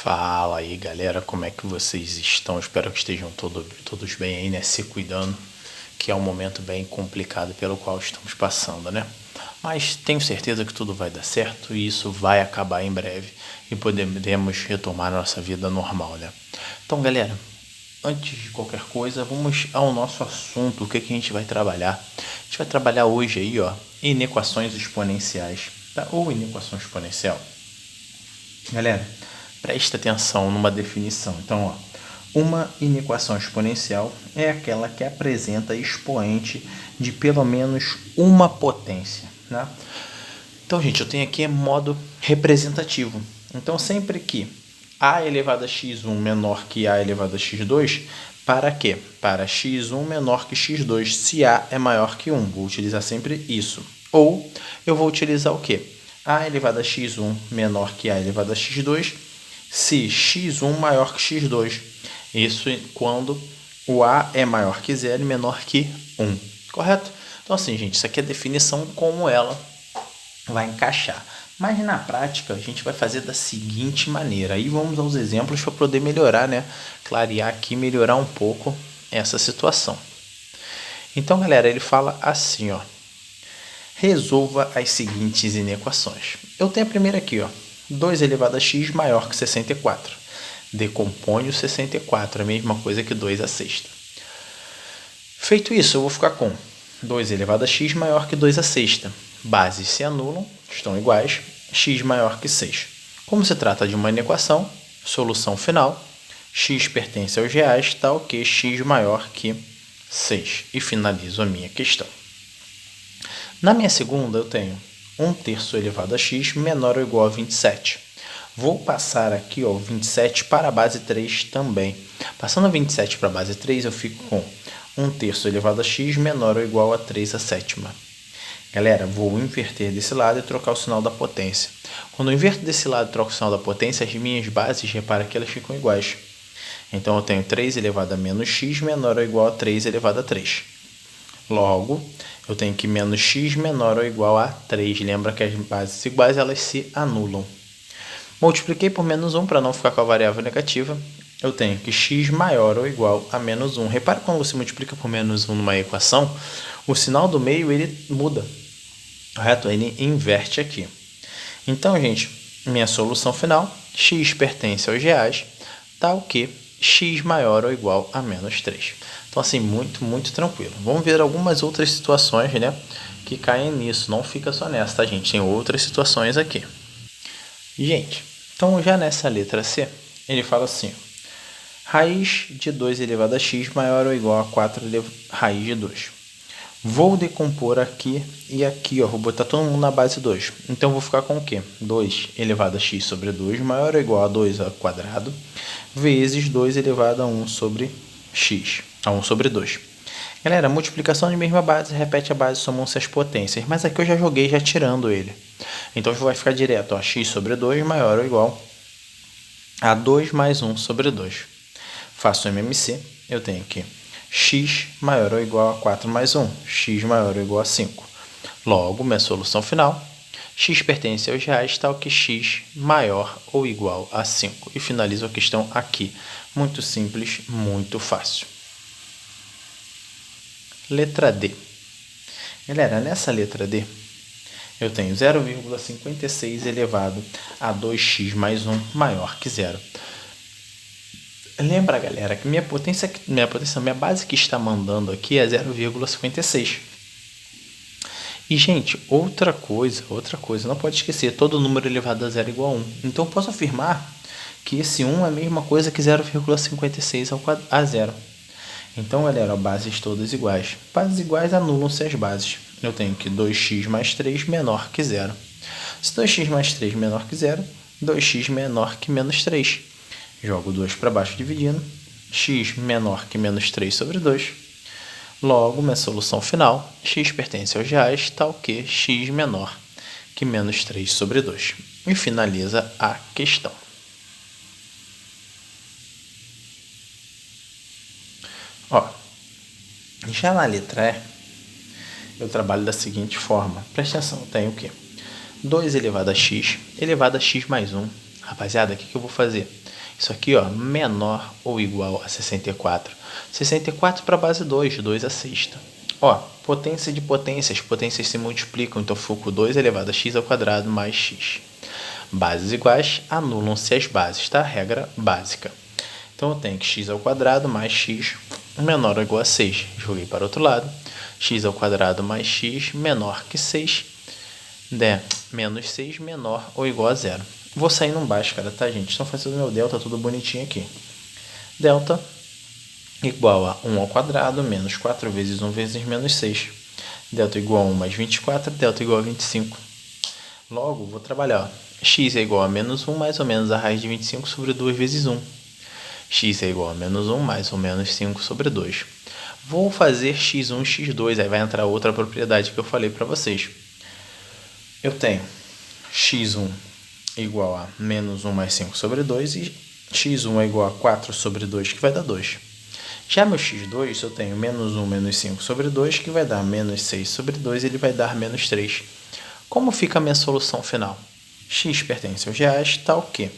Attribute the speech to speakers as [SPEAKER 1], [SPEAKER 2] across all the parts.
[SPEAKER 1] Fala aí, galera, como é que vocês estão? Espero que estejam todos bem aí, né? Se cuidando, que é um momento bem complicado pelo qual estamos passando, né? Mas tenho certeza que tudo vai dar certo e isso vai acabar em breve e poderemos retomar a nossa vida normal, né? Então, galera, antes de qualquer coisa, vamos ao nosso assunto, o que a gente vai trabalhar. A gente vai trabalhar hoje aí, ó, inequações exponenciais, tá? Ou inequação exponencial. Galera, presta atenção numa definição. Então, ó, uma inequação exponencial é aquela que apresenta expoente de pelo menos uma potência, né? Então, gente, eu tenho aqui modo representativo. Então, sempre que a elevado a x1 menor que a elevado a x2, para quê? Para x1 menor que x2, se a é maior que 1. Vou utilizar sempre isso. Ou eu vou utilizar o quê? A elevado a x1 menor que a elevado a x2, se x1 maior que x2. Isso quando o a é maior que 0 e menor que 1. Correto? Então, assim, gente, isso aqui é a definição como ela vai encaixar. Mas na prática a gente vai fazer da seguinte maneira. Aí vamos aos exemplos para poder melhorar, né? Clarear aqui, melhorar um pouco essa situação. Então, galera, ele fala assim, ó. Resolva as seguintes inequações. Eu tenho a primeira aqui, ó. 2 elevado a x maior que 64. Decompõe o 64, a mesma coisa que 2 a sexta. Feito isso, eu vou ficar com 2 elevado a x maior que 2 a sexta. Bases se anulam, estão iguais, x maior que 6. Como se trata de uma inequação, solução final, x pertence aos reais, tal que x maior que 6. E finalizo a minha questão. Na minha segunda, eu tenho 1/3 elevado a x menor ou igual a 27. Vou passar aqui, ó, 27 para a base 3 também. Passando 27 para a base 3, eu fico com 1/3 elevado a x menor ou igual a 3 a sétima. Galera, vou inverter desse lado e trocar o sinal da potência. Quando eu inverto desse lado e troco o sinal da potência, as minhas bases, repara que elas ficam iguais. Então, eu tenho 3 elevado a menos x menor ou igual a 3 elevado a 3. Logo, eu tenho que menos x menor ou igual a 3. Lembra que as bases iguais, elas se anulam. Multipliquei por menos 1 para não ficar com a variável negativa. Eu tenho que x maior ou igual a menos 1. Repara que quando você multiplica por menos 1 numa equação, o sinal do meio ele muda. Correto? Ele inverte aqui. Então, gente, minha solução final, x pertence aos reais, tal que x maior ou igual a menos 3. Então, assim, muito tranquilo. Vamos ver algumas outras situações, né, que caem nisso. Não fica só nessa, tá, gente? Tem outras situações aqui. Gente, então já nessa letra C, ele fala assim, raiz de 2 elevado a x maior ou igual a 4 raiz de 2. Vou decompor aqui e aqui, ó, vou botar todo mundo na base 2. Então, vou ficar com o quê? 2 elevado a x sobre 2 maior ou igual a 2 ao quadrado, vezes 2 elevado a 1 sobre x, a 1 sobre 2. Galera, multiplicação de mesma base, repete a base, somam-se as potências. Mas aqui eu já joguei, já tirando ele. Então, vai ficar direto, ó, x sobre 2 maior ou igual a 2 mais 1 sobre 2. Faço MMC, eu tenho aqui x maior ou igual a 4 mais 1, x maior ou igual a 5. Logo, minha solução final, x pertence aos reais, tal que x maior ou igual a 5. E finalizo a questão aqui. Muito simples, muito fácil. Letra D. Galera, nessa letra D, eu tenho 0,56 elevado a 2x mais 1 maior que 0. Lembra, galera, que minha base que está mandando aqui é 0,56. E, gente, outra coisa, não pode esquecer, todo número elevado a 0 é igual a 1. Então, eu posso afirmar que esse 1 é a mesma coisa que 0,56 a 0. Então, galera, bases todas iguais. Bases iguais anulam-se as bases. Eu tenho que 2x mais 3 menor que 0. Se 2x mais 3 menor que 0, 2x menor que menos 3. Jogo 2 para baixo dividindo, x menor que menos 3 sobre 2. Logo, minha solução final, x pertence aos reais, tal que x menor que menos 3 sobre 2. E finaliza a questão. Ó, já na letra E, eu trabalho da seguinte forma. Presta atenção, eu tenho o quê? 2 elevado a x mais 1. Rapaziada, o que eu vou fazer? Isso aqui, ó, menor ou igual a 64. 64 para a base 2, 2 a sexta. Ó, potência de potências, potências se multiplicam, então fico 2 elevado a x ao quadrado mais x. Bases iguais, anulam-se as bases, tá? Regra básica. Então eu tenho que x ao quadrado mais x menor ou igual a 6. Joguei para o outro lado. X ao quadrado mais x menor que 6. Menos 6 menor ou igual a 0. Vou sair num Bhaskara, tá, gente? Estão fazendo meu delta tudo bonitinho aqui. Delta igual a 1 ao quadrado menos 4 vezes 1 vezes menos 6. Delta igual a 1 mais 24, delta igual a 25. Logo, vou trabalhar. Ó. X é igual a menos 1 mais ou menos a raiz de 25 sobre 2 vezes 1. X é igual a menos 1 mais ou menos 5 sobre 2. Vou fazer x1, x2, aí vai entrar outra propriedade que eu falei para vocês. Eu tenho x1 igual a menos 1 mais 5 sobre 2 e x1 é igual a 4 sobre 2, que vai dar 2. Já meu x2, eu tenho menos 1 menos 5 sobre 2, que vai dar menos 6 sobre 2, ele vai dar menos 3. Como fica a minha solução final? X pertence aos reais, tal que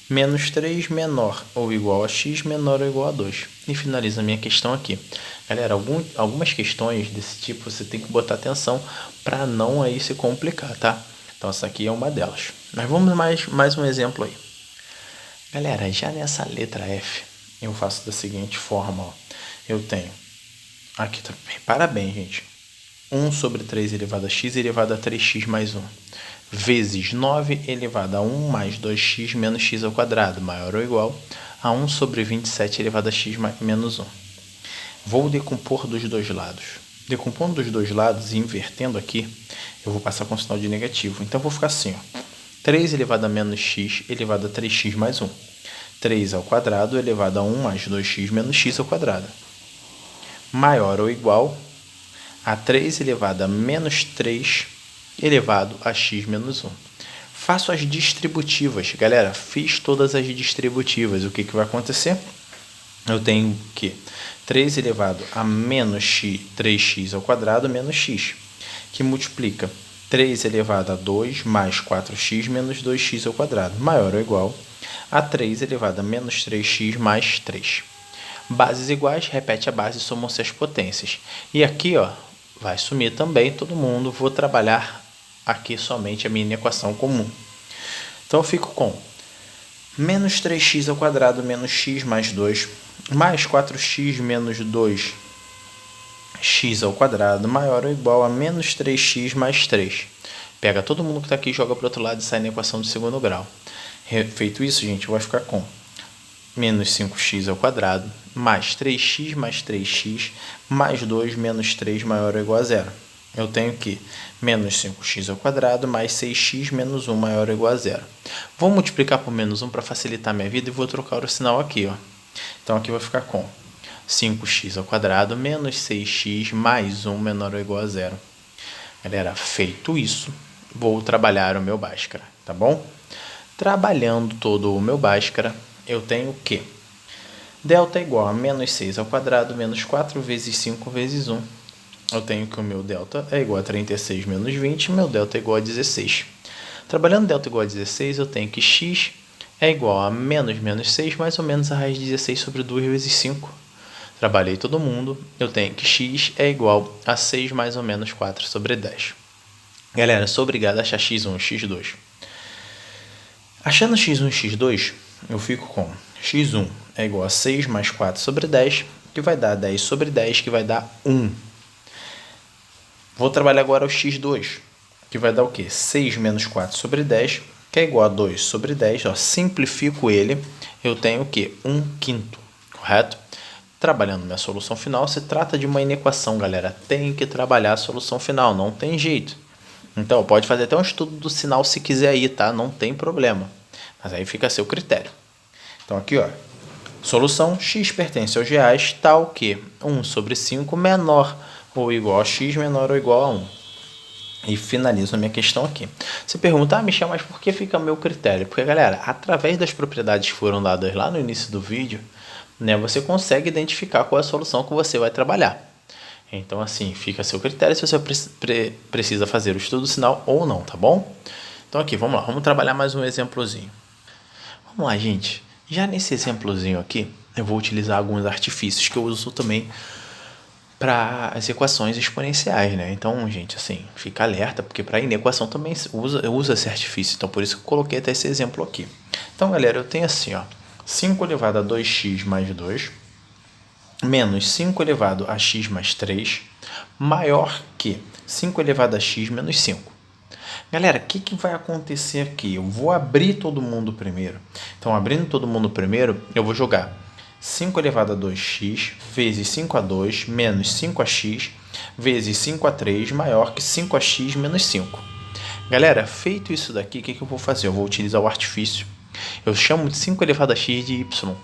[SPEAKER 1] menos 3 menor ou igual a x menor ou igual a 2. E finaliza a minha questão aqui. Galera, algumas questões desse tipo você tem que botar atenção para não aí se complicar, tá? Então essa aqui é uma delas. Mas vamos mais um exemplo aí. Galera, já nessa letra F, eu faço da seguinte forma. Ó. Eu tenho, aqui tá, repara bem, gente. 1 sobre 3 elevado a x elevado a 3x mais 1. Vezes 9 elevado a 1 mais 2x menos x ao quadrado, maior ou igual a 1 sobre 27 elevado a x menos 1. Vou decompor dos dois lados. Decompondo dos dois lados e invertendo aqui, eu vou passar com sinal de negativo. Então, vou ficar assim, ó. 3 elevado a menos x elevado a 3x mais 1. 3 ao quadrado elevado a 1 mais 2x menos x ao quadrado. Maior ou igual a 3 elevado a menos 3 elevado a x menos 1. Faço as distributivas. Galera, fiz todas as distributivas. O que vai acontecer? Eu tenho que 3 elevado a menos 3x ao quadrado menos x, que multiplica 3 elevado a 2 mais 4x menos 2x ao quadrado, maior ou igual a 3 elevado a menos 3x mais 3. Bases iguais, repete a base e somam-se as potências. E aqui, ó, vai sumir também todo mundo. Vou trabalhar aqui somente a minha equação comum. Então, eu fico com menos 3x ao quadrado menos x mais 2, mais 4x menos 2x ao quadrado, maior ou igual a menos 3x mais 3. Pega todo mundo que está aqui, joga para o outro lado e sai na equação do segundo grau. Feito isso, gente, vai ficar com menos 5x ao quadrado, mais 3x mais 3x, mais 2 menos 3 maior ou igual a 0. Eu tenho que menos 5x ao quadrado mais 6x menos 1 maior ou igual a 0. Vou multiplicar por menos 1 para facilitar a minha vida e vou trocar o sinal aqui. Ó. Então, aqui vai ficar com 5x ao quadrado menos 6x mais 1 menor ou igual a 0. Galera, feito isso, vou trabalhar o meu Bhaskara, tá bom? Trabalhando todo o meu Bhaskara, eu tenho que delta é igual a menos 6 ao quadrado menos 4 vezes 5 vezes 1. Eu tenho que o meu delta é igual a 36 menos 20, meu delta é igual a 16. Trabalhando delta igual a 16, eu tenho que x é igual a menos 6 mais ou menos a raiz de 16 sobre 2 vezes 5. Trabalhei todo mundo, eu tenho que x é igual a 6 mais ou menos 4 sobre 10. Galera, sou obrigado a achar x1 e x2. Achando x1 e x2, eu fico com x1 é igual a 6 mais 4 sobre 10, que vai dar 10 sobre 10, que vai dar 1. Vou trabalhar agora o x2, que vai dar o quê? 6 menos 4 sobre 10, que é igual a 2 sobre 10. Ó, simplifico ele, eu tenho o quê? 1/5, correto? Trabalhando minha solução final, se trata de uma inequação, galera. Tem que trabalhar a solução final, não tem jeito. Então, pode fazer até um estudo do sinal se quiser aí, tá? Não tem problema. Mas aí fica a seu critério. Então, aqui, ó. Solução, x pertence aos reais, tal que 1 sobre 5 menor ou igual a x menor ou igual a 1. E finalizo a minha questão aqui. Você pergunta, Michel, mas por que fica meu critério? Porque, galera, através das propriedades que foram dadas lá no início do vídeo, né, você consegue identificar qual é a solução que você vai trabalhar. Então, assim, fica a seu critério se você precisa fazer o estudo do sinal ou não, tá bom? Então, aqui, vamos lá. Vamos trabalhar mais um exemplozinho. Vamos lá, gente. Já nesse exemplozinho aqui, eu vou utilizar alguns artifícios que eu uso também para as equações exponenciais, né? Então, gente, assim, fica alerta, porque para inequação também usa esse artifício. Então, por isso que eu coloquei até esse exemplo aqui. Então, galera, eu tenho assim, ó, 5 elevado a 2x mais 2 menos 5 elevado a x mais 3 maior que 5 elevado a x menos 5. Galera, o que vai acontecer aqui? Eu vou abrir todo mundo primeiro. Então, abrindo todo mundo primeiro, eu vou jogar 5 elevado a 2x vezes 5 a 2 menos 5x vezes 5 a 3 maior que 5x menos 5. Galera, feito isso daqui, o que eu vou fazer? Eu vou utilizar o artifício. Eu chamo de 5 elevado a x de y.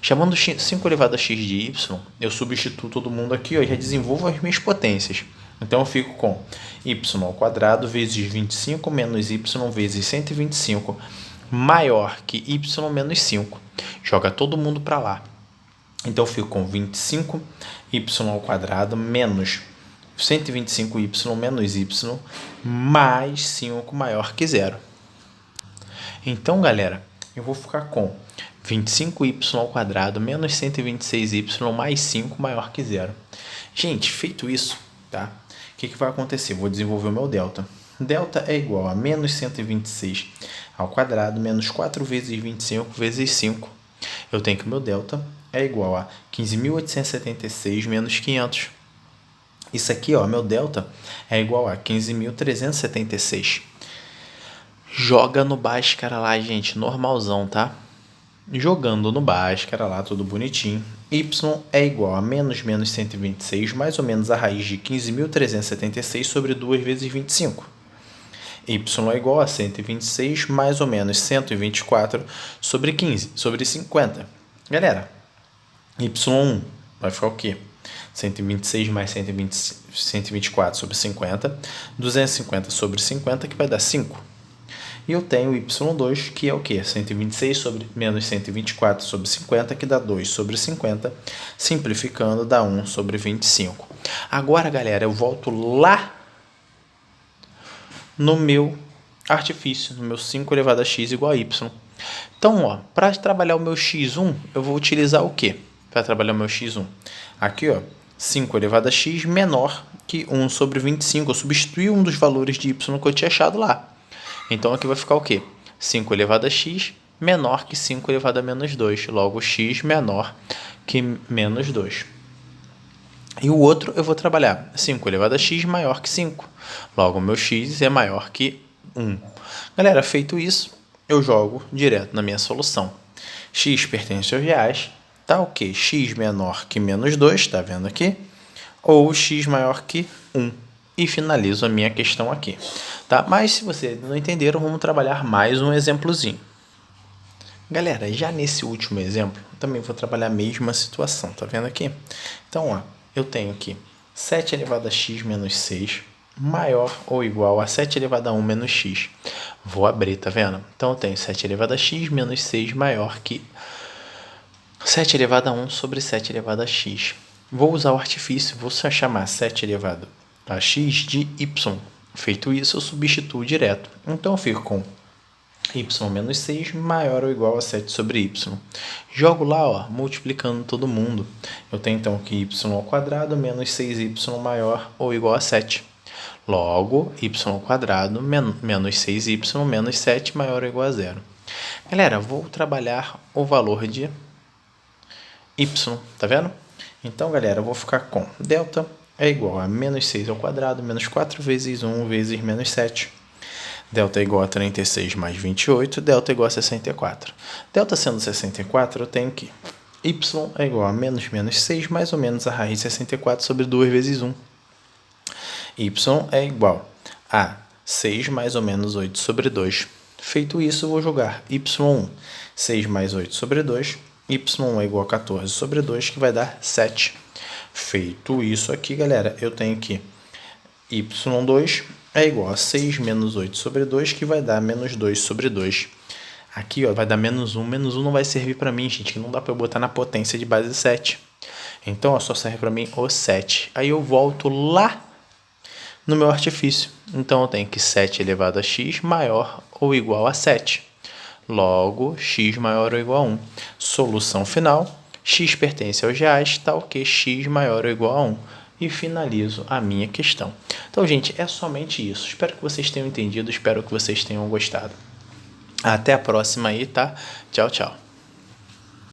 [SPEAKER 1] Chamando 5 elevado a x de y, eu substituo todo mundo aqui, ó, e já desenvolvo as minhas potências. Então, eu fico com y ao quadrado vezes 25 menos y vezes 125 maior que y menos 5. Joga todo mundo para lá. Então, eu fico com 25y ao quadrado menos 125y menos y mais 5 maior que zero. Então, galera, eu vou ficar com 25y ao quadrado menos 126y mais 5 maior que zero. Gente, feito isso, tá? O que vai acontecer? Vou desenvolver o meu delta. Delta é igual a menos 126 ao quadrado menos 4 vezes 25 vezes 5. Eu tenho que o meu delta é igual a 15.876 menos 500. Isso aqui, ó, meu delta é igual a 15.376. Joga no Bhaskara lá, gente, normalzão, tá? Jogando no Bhaskara lá, tudo bonitinho. Y é igual a menos 126, mais ou menos a raiz de 15.376 sobre 2 vezes 25. Y é igual a 126, mais ou menos 124 sobre 15, sobre 50. Galera, Y1 vai ficar o quê? 126 mais 124 sobre 50, 250 sobre 50, que vai dar 5. E eu tenho y2, que é o quê? 126 sobre menos 124 sobre 50, que dá 2 sobre 50. Simplificando, dá 1 sobre 25. Agora, galera, eu volto lá no meu artifício, no meu 5 elevado a x igual a y. Então, ó, para trabalhar o meu x1, eu vou utilizar o quê? Para trabalhar o meu x1. Aqui, ó, 5 elevado a x menor que 1 sobre 25. Eu substituí um dos valores de y que eu tinha achado lá. Então, aqui vai ficar o quê? 5 elevado a x menor que 5 elevado a menos 2. Logo, x menor que menos 2. E o outro eu vou trabalhar 5 elevado a x maior que 5. Logo, o meu x é maior que 1. Galera, feito isso, eu jogo direto na minha solução. X pertence aos reais, tá o quê? X menor que menos 2, tá vendo aqui? Ou x maior que 1. E finalizo a minha questão aqui, tá? Mas se vocês não entenderam, vamos trabalhar mais um exemplozinho. Galera, já nesse último exemplo, também vou trabalhar a mesma situação, tá vendo aqui? Então, ó, eu tenho aqui 7 elevado a x menos 6 maior ou igual a 7 elevado a 1 menos x. Vou abrir, tá vendo? Então, eu tenho 7 elevado a x menos 6 maior que 7 elevado a 1 sobre 7 elevado a x. Vou usar o artifício, vou só chamar 7 elevado a x de y. Feito isso, eu substituo direto. Então, eu fico com y menos 6 maior ou igual a 7 sobre y. Jogo lá, ó, multiplicando todo mundo. Eu tenho, então, que y ao quadrado menos 6y maior ou igual a 7. Logo, y ao quadrado menos 6y menos 7 maior ou igual a 0. Galera, vou trabalhar o valor de y, tá vendo? Então, galera, eu vou ficar com delta é igual a menos 6 ao quadrado, menos 4 vezes 1 vezes menos 7. Delta é igual a 36 mais 28, delta é igual a 64. Delta sendo 64, eu tenho que y é igual a menos 6 mais ou menos a raiz de 64 sobre 2 vezes 1. Y é igual a 6 mais ou menos 8 sobre 2. Feito isso, eu vou jogar y1, 6 mais 8 sobre 2. Y1 é igual a 14 sobre 2, que vai dar 7. Feito isso aqui, galera, eu tenho que y2 é igual a 6 menos 8 sobre 2, que vai dar menos 2 sobre 2. Aqui, ó, vai dar menos 1. Menos 1 não vai servir para mim, gente, que não dá para eu botar na potência de base 7. Então, ó, só serve para mim o 7. Aí eu volto lá no meu artifício. Então, eu tenho que 7 elevado a x maior ou igual a 7. Logo, x maior ou igual a 1. Solução final, x pertence aos reais, tal que x maior ou igual a 1. E finalizo a minha questão. Então, gente, é somente isso. Espero que vocês tenham entendido, espero que vocês tenham gostado. Até a próxima aí, tá? Tchau, tchau.